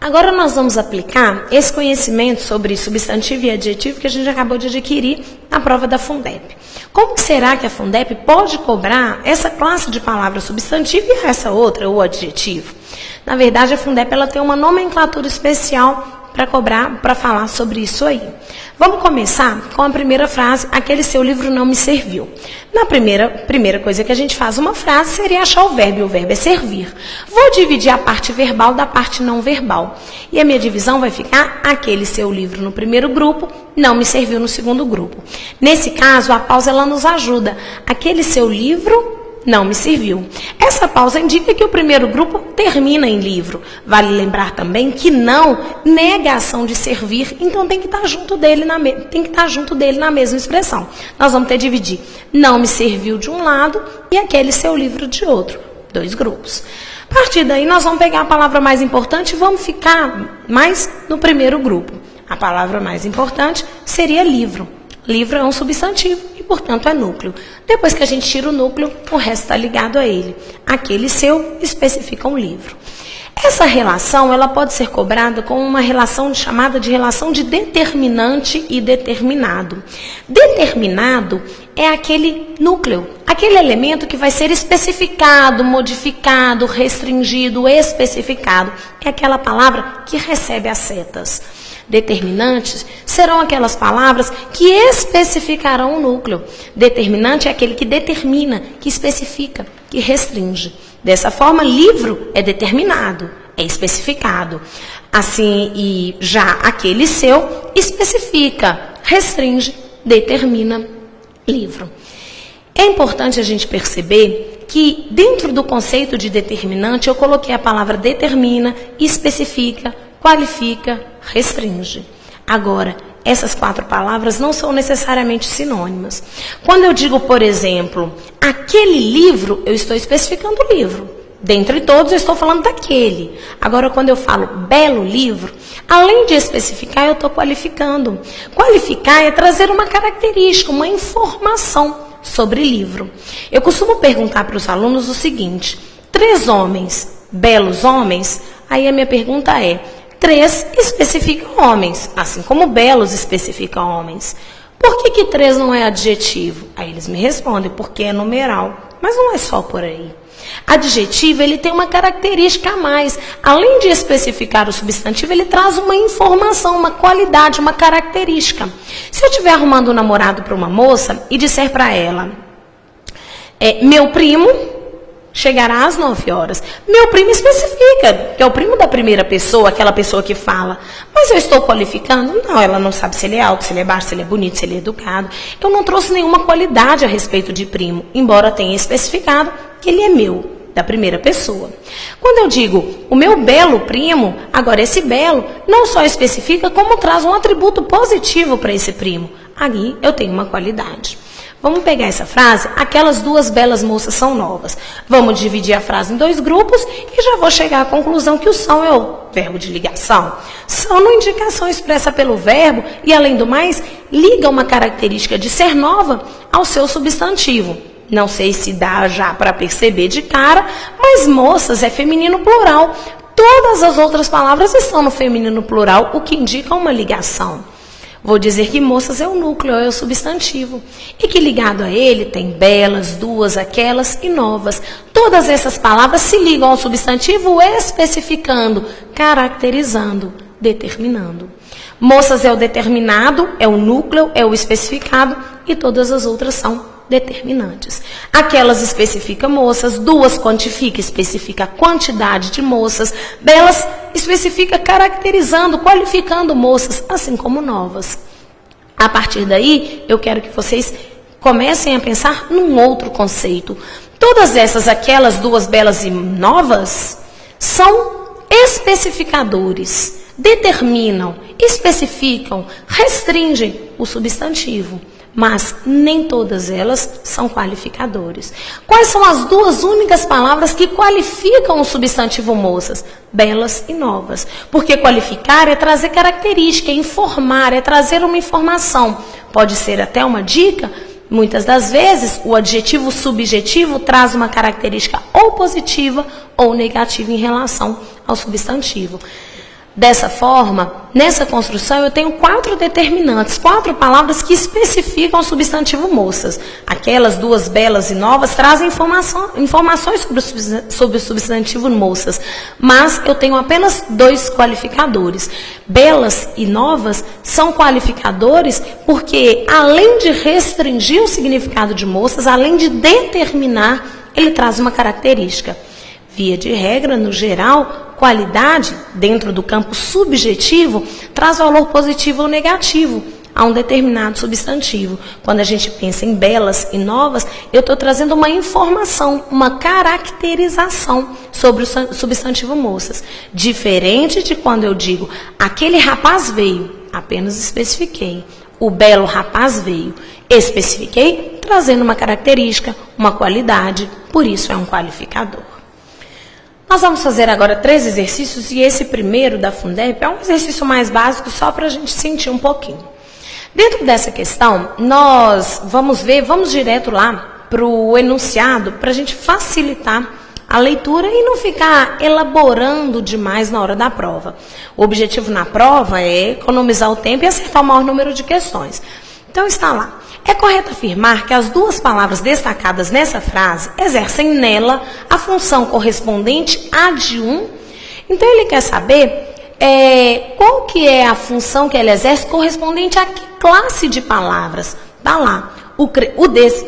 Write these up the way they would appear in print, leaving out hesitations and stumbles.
Agora nós vamos aplicar esse conhecimento sobre substantivo e adjetivo que a gente acabou de adquirir na prova da Fundep. Como será que a Fundep pode cobrar essa classe de palavra substantivo e essa outra, o adjetivo? Na verdade, a Fundep ela tem uma nomenclatura especial para cobrar, para falar sobre isso aí. Vamos começar com a primeira frase, aquele seu livro não me serviu. Na primeira coisa que a gente faz uma frase seria achar o verbo, e o verbo é servir. Vou dividir a parte verbal da parte não verbal. E a minha divisão vai ficar aquele seu livro no primeiro grupo, não me serviu no segundo grupo. Nesse caso, a pausa ela nos ajuda. Aquele seu livro não me serviu. Essa pausa indica que o primeiro grupo termina em livro. Vale lembrar também que não nega a ação de servir, então tem que estar junto dele na mesma expressão. Nós vamos ter que dividir não me serviu de um lado e aquele seu livro de outro. 2 grupos. A partir daí, nós vamos pegar a palavra mais importante e vamos ficar mais no primeiro grupo. A palavra mais importante seria livro. Livro é um substantivo e, portanto, é núcleo. Depois que a gente tira o núcleo, o resto está ligado a ele. Aquele seu especifica um livro. Essa relação ela pode ser cobrada com uma relação chamada de relação de determinante e determinado. Determinado é aquele núcleo, aquele elemento que vai ser especificado, modificado, restringido, especificado. É aquela palavra que recebe as setas. Determinantes serão aquelas palavras que especificarão o núcleo. Determinante é aquele que determina, que especifica, que restringe. Dessa forma, livro é determinado, é especificado. Assim, e já aquele seu especifica, restringe, determina livro. É importante a gente perceber que dentro do conceito de determinante eu coloquei a palavra determina, especifica, qualifica, restringe. Agora, essas 4 palavras não são necessariamente sinônimas. Quando eu digo, por exemplo, aquele livro, eu estou especificando o livro. Dentre todos, eu estou falando daquele. Agora, quando eu falo belo livro, além de especificar, eu estou qualificando. Qualificar é trazer uma característica, uma informação sobre livro. Eu costumo perguntar para os alunos o seguinte: 3 homens, belos homens? Aí a minha pergunta é: 3 especificam homens, assim como belos especificam homens. Por que 3 não é adjetivo? Aí eles me respondem, porque é numeral. Mas não é só por aí. Adjetivo, ele tem uma característica a mais. Além de especificar o substantivo, ele traz uma informação, uma qualidade, uma característica. Se eu estiver arrumando um namorado para uma moça e disser para ela, meu primo chegará às 9 horas. Meu primo especifica, que é o primo da primeira pessoa, aquela pessoa que fala. Mas eu estou qualificando? Não, ela não sabe se ele é alto, se ele é baixo, se ele é bonito, se ele é educado. Eu não trouxe nenhuma qualidade a respeito de primo, embora tenha especificado que ele é meu, da primeira pessoa. Quando eu digo o meu belo primo, agora esse belo não só especifica, como traz um atributo positivo para esse primo. Ali eu tenho uma qualidade. Vamos pegar essa frase, aquelas 2 belas moças são novas. Vamos dividir a frase em 2 grupos e já vou chegar à conclusão que o são é o verbo de ligação. São uma indicação expressa pelo verbo e, além do mais, liga uma característica de ser nova ao seu substantivo. Não sei se dá já para perceber de cara, mas moças é feminino plural. Todas as outras palavras estão no feminino plural, o que indica uma ligação. Vou dizer que moças é o núcleo, é o substantivo. E que ligado a ele tem belas, 2, aquelas e novas. Todas essas palavras se ligam ao substantivo especificando, caracterizando, determinando. Moças é o determinado, é o núcleo, é o especificado e todas as outras são determinantes. Aquelas especifica moças, 2 quantifica, especifica a quantidade de moças, belas especifica caracterizando, qualificando moças, assim como novas. A partir daí, eu quero que vocês comecem a pensar num outro conceito. Todas essas, aquelas 2 belas e novas, são especificadores, determinam, especificam, restringem o substantivo. Mas nem todas elas são qualificadores. Quais são as 2 únicas palavras que qualificam o substantivo moças? Belas e novas. Porque qualificar é trazer característica, é informar, é trazer uma informação. Pode ser até uma dica. Muitas das vezes, o adjetivo subjetivo traz uma característica ou positiva ou negativa em relação ao substantivo. Dessa forma, nessa construção eu tenho 4 determinantes, 4 palavras que especificam o substantivo moças. Aquelas 2 belas e novas trazem informações sobre o substantivo moças, mas eu tenho apenas 2 qualificadores. Belas e novas são qualificadores porque, além de restringir o significado de moças, além de determinar, ele traz uma característica. Via de regra, no geral, qualidade, dentro do campo subjetivo, traz valor positivo ou negativo a um determinado substantivo. Quando a gente pensa em belas e novas, eu estou trazendo uma informação, uma caracterização sobre o substantivo moças. Diferente de quando eu digo, aquele rapaz veio, apenas especifiquei. O belo rapaz veio, especifiquei, trazendo uma característica, uma qualidade, por isso é um qualificador. Nós vamos fazer agora 3 exercícios e esse primeiro da Fundep é um exercício mais básico só para a gente sentir um pouquinho. Dentro dessa questão, nós vamos direto lá para o enunciado para a gente facilitar a leitura e não ficar elaborando demais na hora da prova. O objetivo na prova é economizar o tempo e acertar o maior número de questões. Então está lá. É correto afirmar que as 2 palavras destacadas nessa frase exercem nela a função correspondente à de um. Então ele quer saber qual que é a função que ela exerce correspondente a que classe de palavras. Está lá.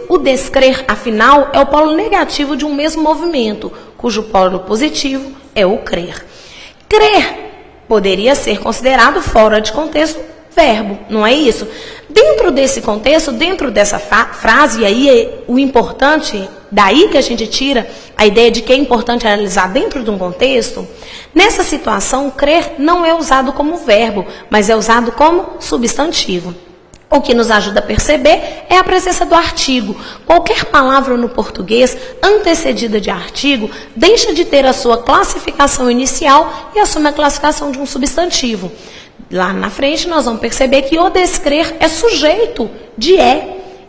O descrer, afinal, é o polo negativo de um mesmo movimento, cujo polo positivo é o crer. Crer poderia ser considerado fora de contexto verbo, não é isso? Dentro desse contexto, dentro dessa frase, e aí é o importante, daí que a gente tira a ideia de que é importante analisar dentro de um contexto, nessa situação, crer não é usado como verbo, mas é usado como substantivo. O que nos ajuda a perceber é a presença do artigo. Qualquer palavra no português antecedida de artigo deixa de ter a sua classificação inicial e assume a classificação de um substantivo. Lá na frente nós vamos perceber que o descrer é sujeito de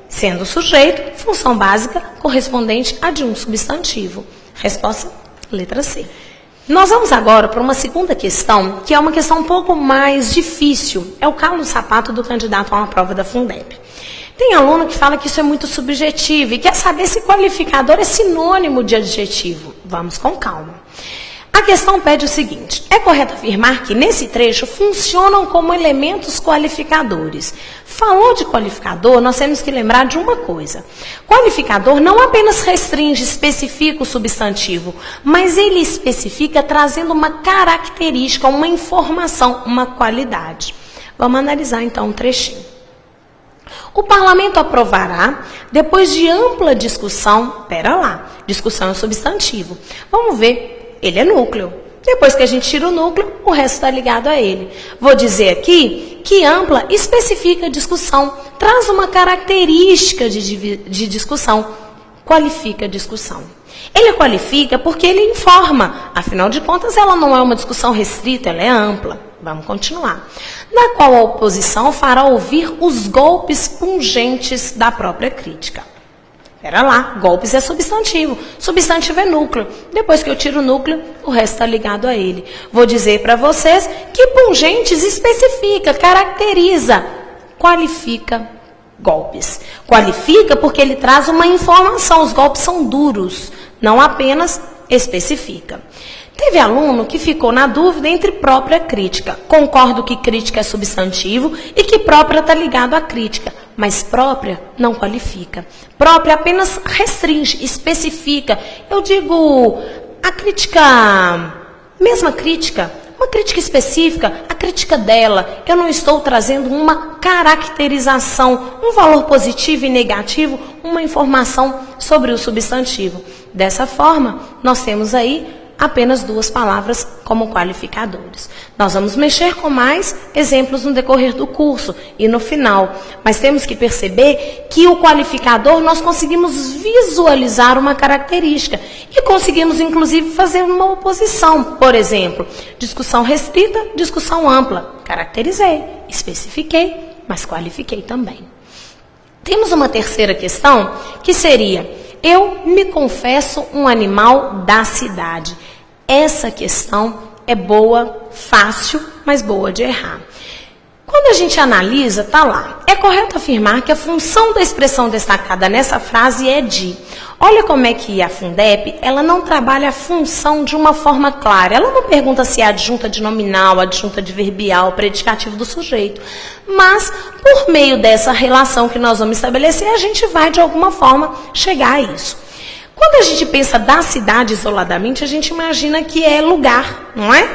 sendo sujeito, função básica correspondente a de um substantivo. Resposta, letra C. Nós vamos agora para uma segunda questão, que é uma questão um pouco mais difícil. É o calo do sapato do candidato a uma prova da Fundep. Tem aluno que fala que isso é muito subjetivo e quer saber se qualificador é sinônimo de adjetivo. Vamos com calma. A questão pede o seguinte: é correto afirmar que nesse trecho funcionam como elementos qualificadores. Falou de qualificador, nós temos que lembrar de uma coisa. Qualificador não apenas restringe, especifica o substantivo, mas ele especifica trazendo uma característica, uma informação, uma qualidade. Vamos analisar então um trechinho. O parlamento aprovará, depois de ampla discussão, discussão é substantivo. Vamos ver. Ele é núcleo. Depois que a gente tira o núcleo, o resto está ligado a ele. Vou dizer aqui que ampla especifica a discussão, traz uma característica de discussão, qualifica a discussão. Ele qualifica porque ele informa. Afinal de contas, ela não é uma discussão restrita, ela é ampla. Vamos continuar. Na qual a oposição fará ouvir os golpes pungentes da própria crítica. Pera lá, golpes é substantivo. Substantivo é núcleo. Depois que eu tiro o núcleo, o resto está ligado a ele. Vou dizer para vocês que pungentes especifica, caracteriza, qualifica golpes. Qualifica porque ele traz uma informação. Os golpes são duros, não apenas especifica. Teve aluno que ficou na dúvida entre própria e crítica. Concordo que crítica é substantivo e que própria está ligado à crítica, mas própria não qualifica. Própria apenas restringe, especifica. Eu digo, a crítica, mesma crítica, uma crítica específica, a crítica dela, eu não estou trazendo uma caracterização, um valor positivo e negativo, uma informação sobre o substantivo. Dessa forma, nós temos aí apenas 2 palavras como qualificadores. Nós vamos mexer com mais exemplos no decorrer do curso e no final, mas temos que perceber que o qualificador nós conseguimos visualizar uma característica e conseguimos inclusive fazer uma oposição. Por exemplo, discussão restrita, discussão ampla. Caracterizei, especifiquei, mas qualifiquei também. Temos uma terceira questão que seria: eu me confesso um animal da cidade. Essa questão é boa, fácil, mas boa de errar. Quando a gente analisa, tá lá. É correto afirmar que a função da expressão destacada nessa frase é de. Olha como é que a Fundep, ela não trabalha a função de uma forma clara. Ela não pergunta se é adjunta de nominal, adjunta de verbial, predicativo do sujeito. Mas, por meio dessa relação que nós vamos estabelecer, a gente vai, de alguma forma, chegar a isso. Quando a gente pensa da cidade isoladamente, a gente imagina que é lugar, não é?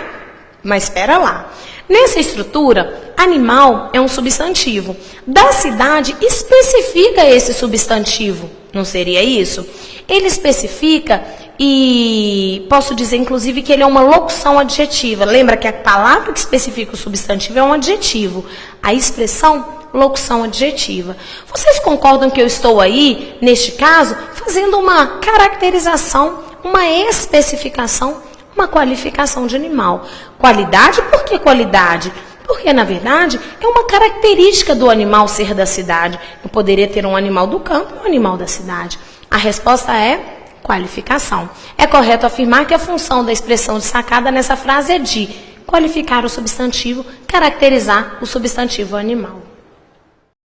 Mas espera lá. Nessa estrutura, animal é um substantivo. Da cidade especifica esse substantivo. Não seria isso? Ele especifica e posso dizer, inclusive, que ele é uma locução adjetiva. Lembra que a palavra que especifica o substantivo é um adjetivo. A expressão, locução adjetiva. Vocês concordam que eu estou aí, neste caso, fazendo uma caracterização, uma especificação, uma qualificação de animal. Qualidade, por que qualidade? Porque, na verdade, é uma característica do animal ser da cidade. Eu poderia ter um animal do campo e um animal da cidade. A resposta é qualificação. É correto afirmar que a função da expressão destacada nessa frase é de qualificar o substantivo, caracterizar o substantivo animal.